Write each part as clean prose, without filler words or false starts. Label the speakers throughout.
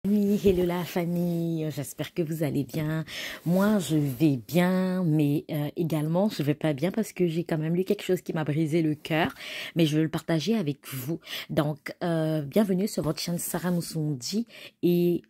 Speaker 1: Oui, hello la famille, j'espère que vous allez bien. Moi, je vais bien, mais également, je vais pas bien parce que j'ai quand même lu quelque chose qui m'a brisé le cœur, mais je veux le partager avec vous. Donc, bienvenue sur votre chaîne Sarah Moussoundi et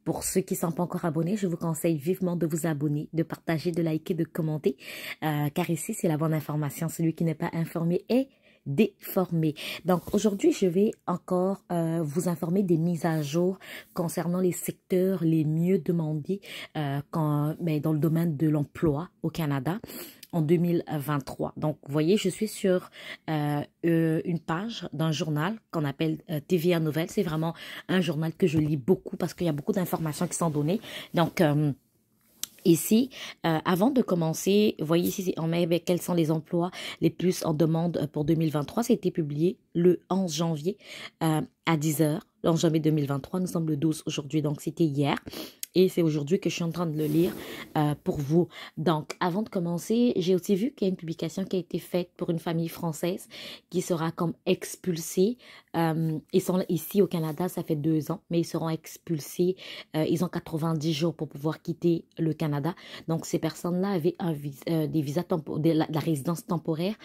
Speaker 1: pour ceux qui ne sont pas encore abonnés, je vous conseille vivement de vous abonner, de partager, de liker, de commenter, car ici, c'est la bonne information. Celui qui n'est pas informé est déformé. Donc aujourd'hui, je vais encore vous informer des mises à jour concernant les secteurs les mieux demandés dans le domaine de l'emploi au Canada en 2023. Donc, vous voyez, je suis sur une page d'un journal qu'on appelle TVA Nouvelles. C'est vraiment un journal que je lis beaucoup parce qu'il y a beaucoup d'informations qui sont données. Donc, ici, avant de commencer, voyez ici, on met quels sont les emplois les plus en demande pour 2023. Ça a été publié le 11 janvier à 10 heures. Le 11 janvier 2023, nous sommes le 12 aujourd'hui, donc c'était hier. Et c'est aujourd'hui que je suis en train de le lire pour vous. Donc, avant de commencer, j'ai aussi vu qu'il y a une publication qui a été faite pour une famille française qui sera comme expulsée. Ils sont ici au Canada, ça fait 2 ans, mais ils seront expulsés. Ils ont 90 jours pour pouvoir quitter le Canada. Donc, ces personnes-là avaient des visas de la résidence temporaire.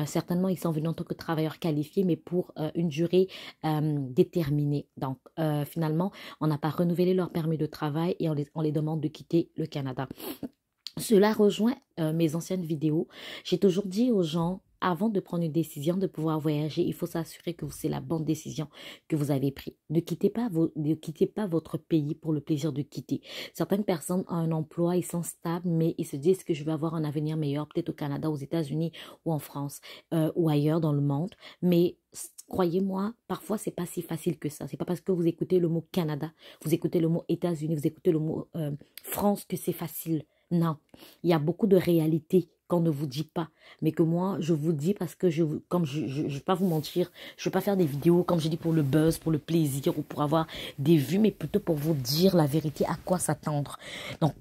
Speaker 1: Certainement, ils sont venus en tant que travailleurs qualifiés, mais pour une durée déterminée. Donc, finalement, on n'a pas renouvelé leur permis de travail et on les demande de quitter le Canada. Cela rejoint mes anciennes vidéos. J'ai toujours dit aux gens, avant de prendre une décision de pouvoir voyager, il faut s'assurer que c'est la bonne décision que vous avez prise. Ne quittez pas votre pays pour le plaisir de quitter. Certaines personnes ont un emploi, ils sont stables, mais ils se disent que je vais avoir un avenir meilleur, peut-être au Canada, aux États-Unis ou en France ou ailleurs dans le monde. Mais croyez-moi, parfois c'est pas si facile que ça. C'est pas parce que vous écoutez le mot Canada, vous écoutez le mot États-Unis, vous écoutez le mot France que c'est facile. Non, il y a beaucoup de réalités qu'on ne vous dit pas, mais que moi, je vous dis parce que comme je vais pas vous mentir, je vais pas faire des vidéos, comme je dis, pour le buzz, pour le plaisir ou pour avoir des vues, mais plutôt pour vous dire la vérité, à quoi s'attendre. Donc,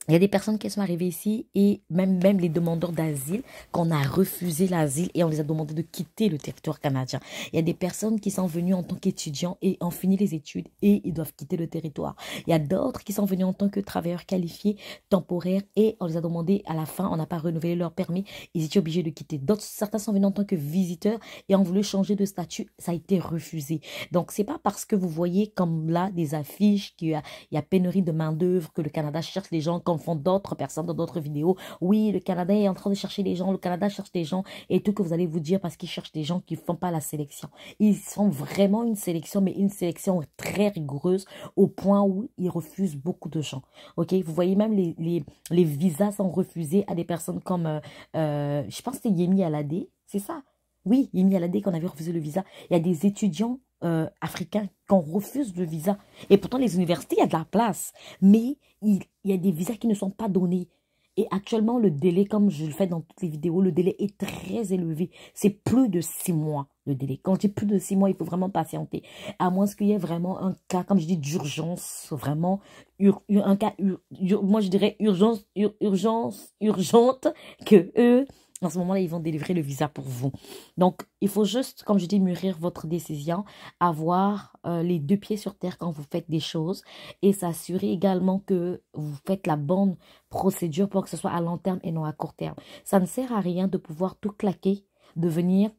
Speaker 1: il y a des personnes qui sont arrivées ici et même les demandeurs d'asile, qu'on a refusé l'asile et on les a demandé de quitter le territoire canadien. Il y a des personnes qui sont venues en tant qu'étudiants et ont fini les études et ils doivent quitter le territoire. Il y a d'autres qui sont venus en tant que travailleurs qualifiés, temporaires et on les a demandé à la fin, on n'a pas renouvelé leur permis, ils étaient obligés de quitter. D'autres, certains sont venus en tant que visiteurs et ont voulu changer de statut, ça a été refusé. Donc, c'est pas parce que vous voyez comme là des affiches qu'il y a pénurie de main-d'œuvre que le Canada cherche les gens comme font d'autres personnes dans d'autres vidéos. Oui, le Canada est en train de chercher des gens, le Canada cherche des gens et tout que vous allez vous dire parce qu'ils cherchent des gens qui ne font pas la sélection. Ils font vraiment une sélection, mais une sélection très rigoureuse au point où ils refusent beaucoup de gens. Ok, vous voyez même les visas sont refusés à des personnes comme, je pense que c'était Yemi Alade, c'est ça? Oui, Yemi Alade qu'on avait refusé le visa. Il y a des étudiants africains qu'on refuse le visa. Et pourtant, les universités, il y a de la place. Mais il y a des visas qui ne sont pas donnés. Et actuellement, le délai, comme je le fais dans toutes les vidéos, le délai est très élevé. C'est plus de 6 mois, le délai. Quand je dis plus de 6 mois, il faut vraiment patienter. À moins qu'il y ait vraiment un cas, comme je dis, d'urgence, vraiment, un cas, moi je dirais urgente, que eux, en ce moment-là, ils vont délivrer le visa pour vous. Donc, il faut juste, comme je dis, mûrir votre décision, avoir les 2 pieds sur terre quand vous faites des choses et s'assurer également que vous faites la bonne procédure pour que ce soit à long terme et non à court terme. Ça ne sert à rien de pouvoir tout claquer, de venir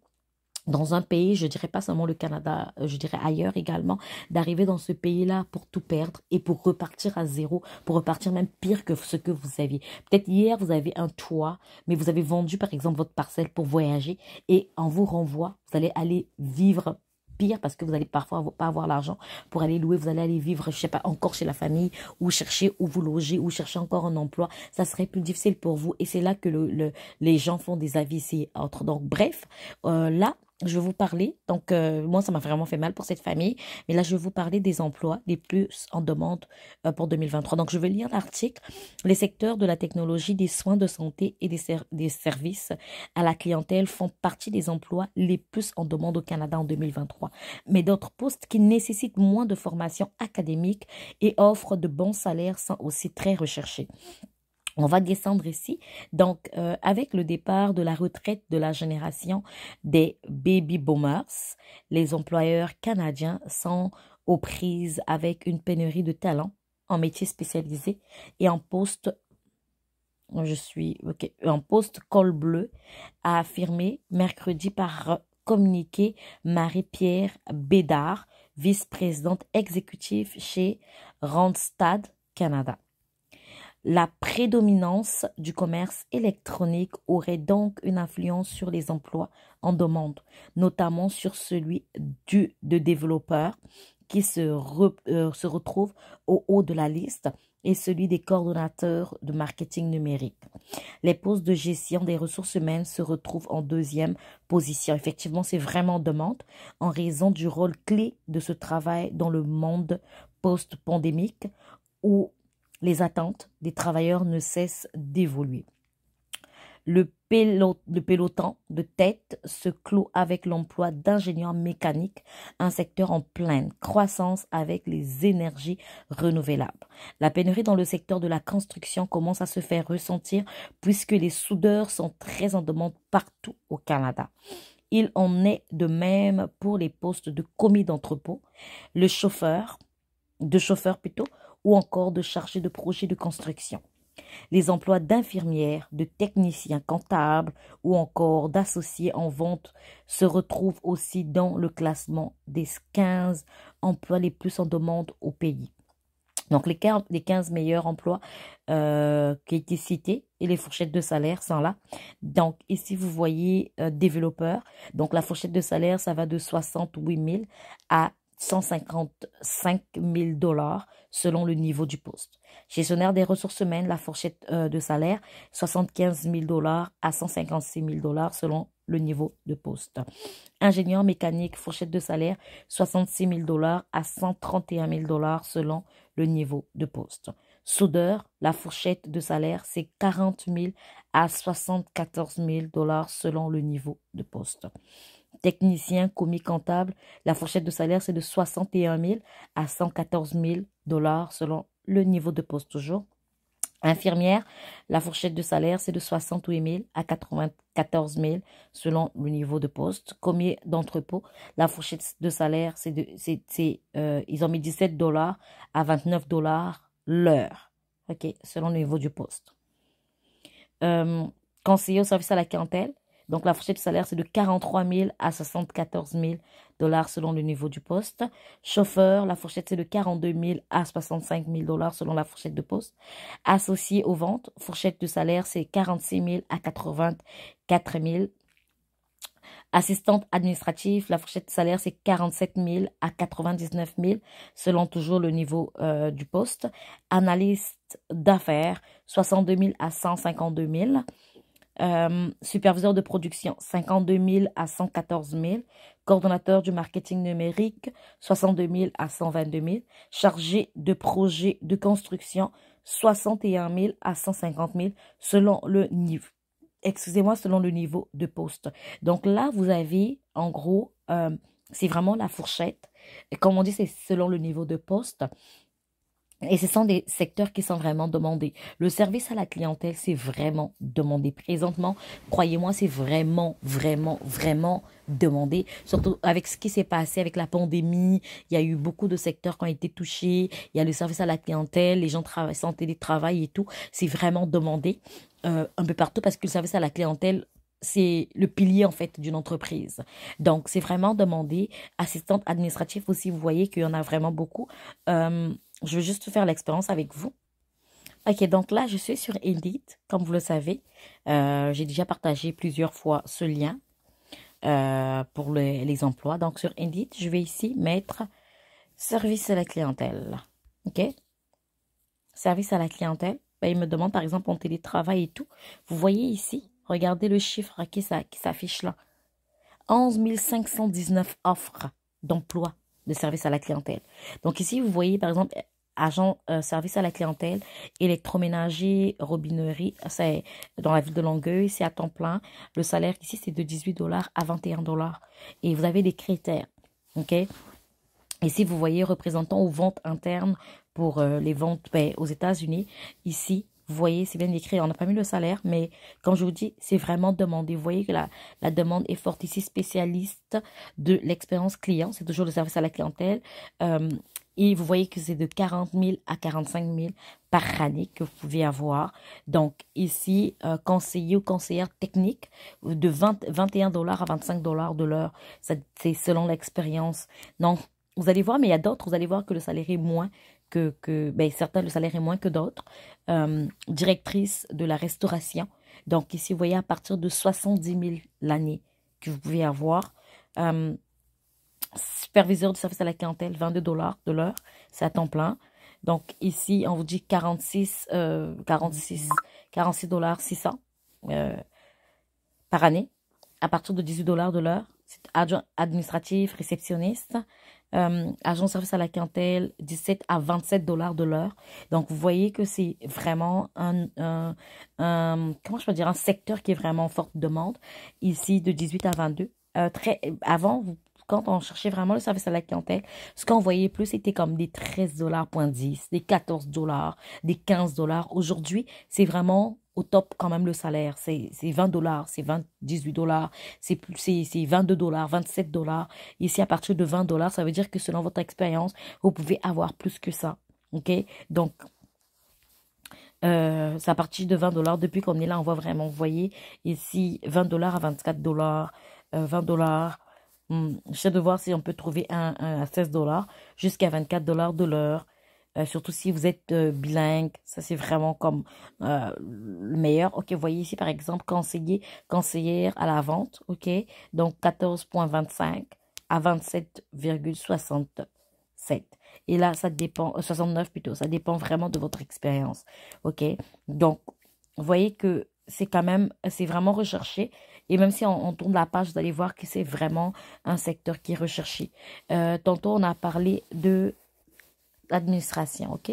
Speaker 1: dans un pays, je dirais pas seulement le Canada, je dirais ailleurs également, d'arriver dans ce pays-là pour tout perdre et pour repartir à zéro, pour repartir même pire que ce que vous aviez. Peut-être hier, vous avez un toit, mais vous avez vendu par exemple votre parcelle pour voyager et on vous renvoie, vous allez aller vivre pire parce que vous allez parfois pas avoir l'argent pour aller louer, vous allez aller vivre, je sais pas, encore chez la famille ou chercher où vous loger ou chercher encore un emploi. Ça serait plus difficile pour vous et c'est là que les gens font des avis et autres. Donc bref, là, je vais vous parler, donc moi ça m'a vraiment fait mal pour cette famille, mais là je vais vous parler des emplois les plus en demande pour 2023. Donc je vais lire l'article. Les secteurs de la technologie, des soins de santé et des services à la clientèle font partie des emplois les plus en demande au Canada en 2023. Mais d'autres postes qui nécessitent moins de formation académique et offrent de bons salaires sont aussi très recherchés. On va descendre ici. Donc, avec le départ de la retraite de la génération des baby boomers, les employeurs canadiens sont aux prises avec une pénurie de talents en métiers spécialisés et en poste, en poste col bleu, a affirmé mercredi par communiqué Marie-Pierre Bédard, vice-présidente exécutive chez Randstad Canada. La prédominance du commerce électronique aurait donc une influence sur les emplois en demande, notamment sur celui de développeurs qui se retrouve au haut de la liste et celui des coordonnateurs de marketing numérique. Les postes de gestion des ressources humaines se retrouvent en deuxième position. Effectivement, c'est vraiment en demande en raison du rôle clé de ce travail dans le monde post-pandémique où les attentes des travailleurs ne cessent d'évoluer. Le peloton de tête se clôt avec l'emploi d'ingénieurs mécaniques, un secteur en pleine croissance avec les énergies renouvelables. La pénurie dans le secteur de la construction commence à se faire ressentir puisque les soudeurs sont très en demande partout au Canada. Il en est de même pour les postes de commis d'entrepôt, de chauffeur plutôt, ou encore de chargé de projet de construction. Les emplois d'infirmières, de techniciens comptables ou encore d'associés en vente se retrouvent aussi dans le classement des 15 emplois les plus en demande au pays. Donc, les 15 meilleurs emplois qui ont été cités et les fourchettes de salaire sont là. Donc, ici, vous voyez développeur. Donc, la fourchette de salaire, ça va de 68 000 à 155 000 $ selon le niveau du poste. Gestionnaire des ressources humaines, la fourchette de salaire, 75 000 $ à 156 000 $ selon le niveau de poste. Ingénieur mécanique, fourchette de salaire, 66 000 $ à 131 000 $ selon le niveau de poste. Soudeur, la fourchette de salaire, c'est 40 000 à 74 000 $ selon le niveau de poste. Technicien, commis comptable, la fourchette de salaire, c'est de 61 000 à 114 000 $ selon le niveau de poste toujours. Infirmière, la fourchette de salaire, c'est de 68 000 à 94 000 selon le niveau de poste. Commis d'entrepôt, la fourchette de salaire, ils ont mis 17 $ à 29 $ l'heure, ok, selon le niveau du poste. Conseiller au service à la clientèle, donc la fourchette de salaire, c'est de 43 000 à 74 000 $ selon le niveau du poste. Chauffeur, la fourchette, c'est de 42 000 à 65 000 $ selon la fourchette de poste. Associé aux ventes, fourchette de salaire, c'est 46 000 à 84 000. Assistante administrative, la fourchette de salaire, c'est 47 000 à 99 000 selon toujours le niveau du poste. Analyste d'affaires, 62 000 à 152 000. Superviseur de production, 52 000 à 114 000. Coordonnateur du marketing numérique, 62 000 à 122 000. Chargé de projet de construction, 61 000 à 150 000 selon le niveau. Excusez-moi, selon le niveau de poste. Donc là, vous avez, en gros, c'est vraiment la fourchette. Et comme on dit, c'est selon le niveau de poste. Et ce sont des secteurs qui sont vraiment demandés. Le service à la clientèle, c'est vraiment demandé. Présentement, croyez-moi, c'est vraiment, vraiment, vraiment demandé. Surtout avec ce qui s'est passé avec la pandémie. Il y a eu beaucoup de secteurs qui ont été touchés. Il y a le service à la clientèle, les gens travaillent en télétravail et tout. C'est vraiment demandé un peu partout parce que le service à la clientèle, c'est le pilier en fait d'une entreprise. Donc, c'est vraiment demandé. Assistante administrative aussi, vous voyez qu'il y en a vraiment beaucoup. Je vais juste faire l'expérience avec vous. Ok, donc là, je suis sur Indeed, comme vous le savez. J'ai déjà partagé plusieurs fois ce lien pour les emplois. Donc, sur Indeed, je vais ici mettre service à la clientèle. Ok, service à la clientèle. Ben, il me demande, par exemple, en télétravail et tout. Vous voyez ici, regardez le chiffre qui s'affiche là. 11 519 offres d'emploi de service à la clientèle. Donc ici, vous voyez, par exemple, agent service à la clientèle, électroménager, robinerie, c'est dans la ville de Longueuil, c'est à temps plein. Le salaire ici, c'est de 18 $ à 21 $. Et vous avez des critères, ok? Ici, vous voyez, représentant aux ventes internes pour les ventes aux États-Unis. Ici, Vous voyez, c'est bien écrit. On n'a pas mis le salaire, mais comme je vous dis, c'est vraiment demandé. Vous voyez que la demande est forte ici. Spécialiste de l'expérience client. C'est toujours le service à la clientèle. Euh, et vous voyez que c'est de 40 000 à 45 000 par année que vous pouvez avoir. Donc ici, conseiller ou conseillère technique de 21 $ à 25 $ de l'heure. C'est selon l'expérience. Donc, vous allez voir, mais il y a d'autres. Vous allez voir que le salaire est moins ben, certains, le salaire est moins que d'autres. Directrice de la restauration. Donc ici, vous voyez, à partir de 70 000 l'année que vous pouvez avoir. Superviseur du service à la clientèle, 22 $ de l'heure. C'est à temps plein. Donc ici, on vous dit 46 $600 par année. À partir de 18 $ de l'heure. C'est adjoint administratif, réceptionniste. Agent de service à la clientèle, 17 à 27 $ de l'heure. Donc, vous voyez que c'est vraiment comment je peux dire, un secteur qui est vraiment en forte demande. Ici, de 18 à 22. Avant, quand on cherchait vraiment le service à la clientèle, ce qu'on voyait plus, c'était comme des 13 $, des 14 $, des 15 $. Aujourd'hui, c'est vraiment au top quand même le salaire. C'est 20 $, c'est 18 $, c'est 22 $, 27 $. Ici, à partir de 20 $, ça veut dire que selon votre expérience, vous pouvez avoir plus que ça. OK? Donc, c'est à partir de 20 $. Depuis qu'on est là, on voit vraiment, vous voyez, ici, 20 $ à 24 $, 20 $. J'essaie de voir si on peut trouver un à 16 $ jusqu'à 24 $ de l'heure. Surtout si vous êtes bilingue, ça c'est vraiment comme le meilleur. Ok, vous voyez ici par exemple conseillère à la vente, ok, donc 14,25 à 27,67. Et là, ça dépend, 69 plutôt, ça dépend vraiment de votre expérience, ok. Donc, vous voyez que c'est quand même, c'est vraiment recherché. Et même si on tourne la page, vous allez voir que c'est vraiment un secteur qui est recherché. Tantôt, on a parlé de l'administration, ok?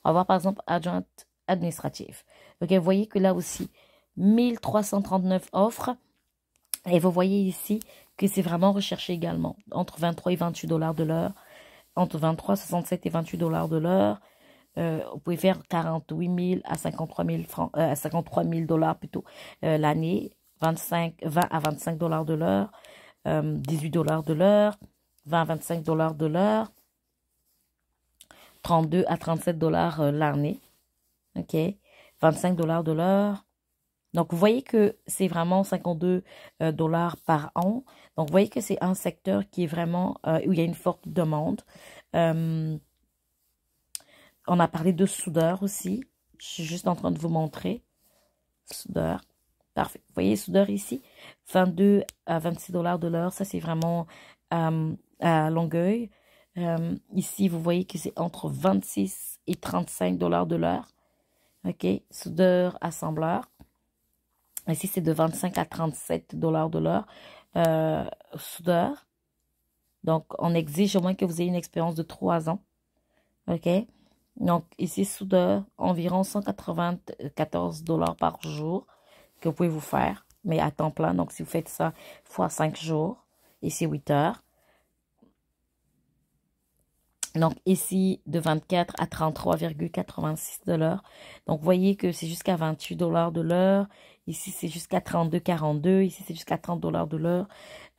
Speaker 1: On va voir par exemple adjointe administrative. Ok, vous voyez que là aussi, 1339 offres. Et vous voyez ici que c'est vraiment recherché également. Entre 23 et 28 $ de l'heure. Entre 23, 67 et 28 $ de l'heure. Vous pouvez faire 48 000 à 53 000 francs, à 53 000 $ plutôt l'année. 20 à 25 $ de l'heure. 18 $ de l'heure. 20 à 25 $ de l'heure. 32 à 37 $ l'année. OK? 25 $ de l'heure. Donc, vous voyez que c'est vraiment 52 $ par an. Donc, vous voyez que c'est un secteur qui est vraiment, où il y a une forte demande. On a parlé de soudeur aussi. Je suis juste en train de vous montrer. Soudeur. Parfait. Vous voyez, soudeur ici, 22 à 26 $ de l'heure. Ça, c'est vraiment à Longueuil. Ici, vous voyez que c'est entre 26 et 35 $ de l'heure. OK. Soudeur, assembleur. Ici, c'est de 25 à 37 $ de l'heure. Soudeur. Donc, on exige au moins que vous ayez une expérience de 3 ans. OK. Donc, ici, soudeur, environ 194 $ par jour que vous pouvez vous faire, mais à temps plein. Donc, si vous faites ça fois 5 jours, ici 8 heures. Donc, ici, de 24 à 33,86 $. Donc, vous voyez que c'est jusqu'à 28 $ de l'heure. Ici, c'est jusqu'à 32,42. Ici, c'est jusqu'à 30 $ de l'heure.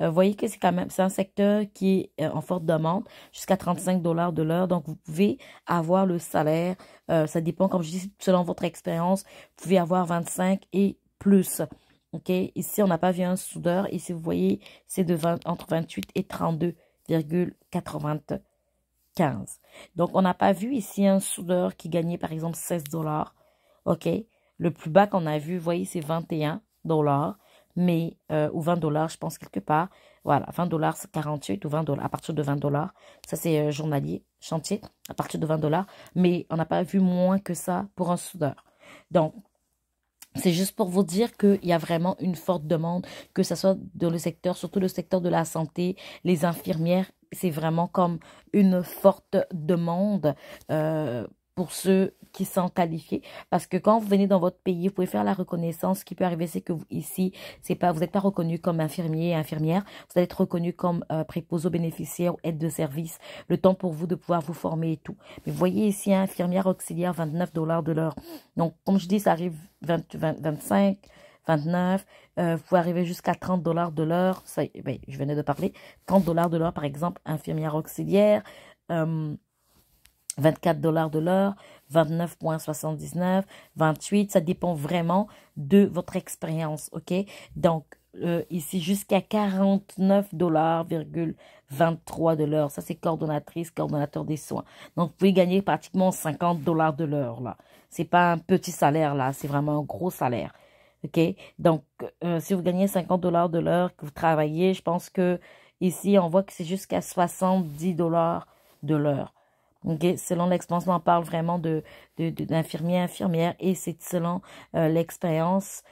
Speaker 1: Vous voyez que c'est quand même, c'est un secteur qui est en forte demande, jusqu'à 35 $ de l'heure. Donc, vous pouvez avoir le salaire. Ça dépend, comme je dis, selon votre expérience. Vous pouvez avoir 25 et plus. OK? Ici, on n'a pas vu un soudeur. Ici, vous voyez, c'est de entre 28 et 32,80. 15. Donc, on n'a pas vu ici un soudeur qui gagnait, par exemple, 16 $. OK? Le plus bas qu'on a vu, vous voyez, c'est 21 $. Mais, ou 20 $, je pense, quelque part. Voilà, 20 $, c'est 48 ou 20 $. À partir de 20 $. Ça, c'est journalier, chantier, à partir de 20 $. Mais on n'a pas vu moins que ça pour un soudeur. Donc, c'est juste pour vous dire qu'il y a vraiment une forte demande, que ce soit dans le secteur, surtout le secteur de la santé, les infirmières, c'est vraiment comme une forte demande pour ceux qui sont qualifiés. Parce que quand vous venez dans votre pays, vous pouvez faire la reconnaissance. Ce qui peut arriver, c'est que vous, ici, vous n'êtes pas reconnu comme infirmier et infirmière. Vous allez être reconnu comme préposé aux bénéficiaires ou aide de service. Le temps pour vous de pouvoir vous former et tout. Mais vous voyez ici, infirmière auxiliaire, 29 $ de l'heure. Donc, comme je dis, ça arrive 25, 29, vous pouvez arriver jusqu'à 30 $ de l'heure. Ben, je venais de parler. 30 $ de l'heure, par exemple, infirmière auxiliaire. 24 $ de l'heure, 29,79, 28, ça dépend vraiment de votre expérience, ok? Donc, ici, jusqu'à 49,23 $ de l'heure. Ça, c'est coordonnatrice, coordonnateur des soins. Donc, vous pouvez gagner pratiquement 50 $ de l'heure, là. C'est pas un petit salaire, là. C'est vraiment un gros salaire, ok? Donc, si vous gagnez 50 $ de l'heure, que vous travaillez, je pense que ici, on voit que c'est jusqu'à 70 $ de l'heure. Okay. Selon l'expérience, on parle vraiment d'infirmier, infirmière, et c'est selon l'expérience.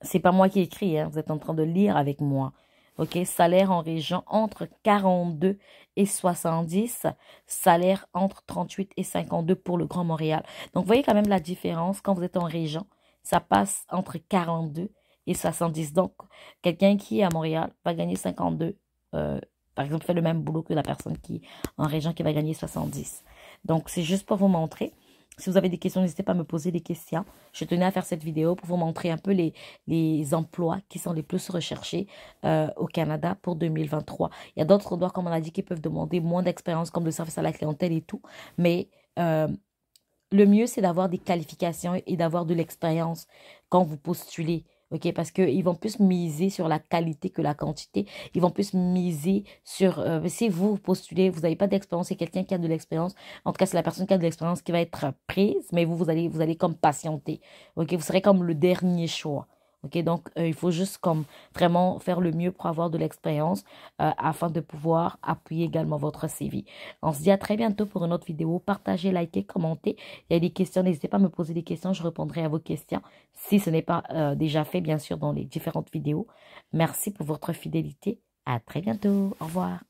Speaker 1: C'est pas moi qui écris, hein, vous êtes en train de lire avec moi. Ok, salaire en région entre 42 et 70, salaire entre 38 et 52 pour le Grand Montréal. Donc, vous voyez quand même la différence quand vous êtes en région. Ça passe entre 42 et 70. Donc, quelqu'un qui est à Montréal va gagner 52 par exemple, fait le même boulot que la personne qui est en région qui va gagner 70. Donc, c'est juste pour vous montrer. Si vous avez des questions, n'hésitez pas à me poser des questions. Je tenais à faire cette vidéo pour vous montrer un peu les emplois qui sont les plus recherchés au Canada pour 2023. Il y a d'autres endroits, comme on a dit, qui peuvent demander moins d'expérience, comme le service à la clientèle et tout. Mais le mieux, c'est d'avoir des qualifications et d'avoir de l'expérience quand vous postulez. Ok, parce qu'ils vont plus miser sur la qualité que la quantité. Ils vont plus miser sur... si vous postulez, vous n'avez pas d'expérience, c'est quelqu'un qui a de l'expérience. En tout cas, c'est la personne qui a de l'expérience qui va être prise, mais vous allez comme patienter. Ok, vous serez comme le dernier choix. Ok, donc il faut juste comme vraiment faire le mieux pour avoir de l'expérience afin de pouvoir appuyer également votre CV. On se dit à très bientôt pour une autre vidéo. Partagez, likez, commentez. Il y a des questions, n'hésitez pas à me poser des questions. Je répondrai à vos questions si ce n'est pas déjà fait, bien sûr, dans les différentes vidéos. Merci pour votre fidélité. À très bientôt. Au revoir.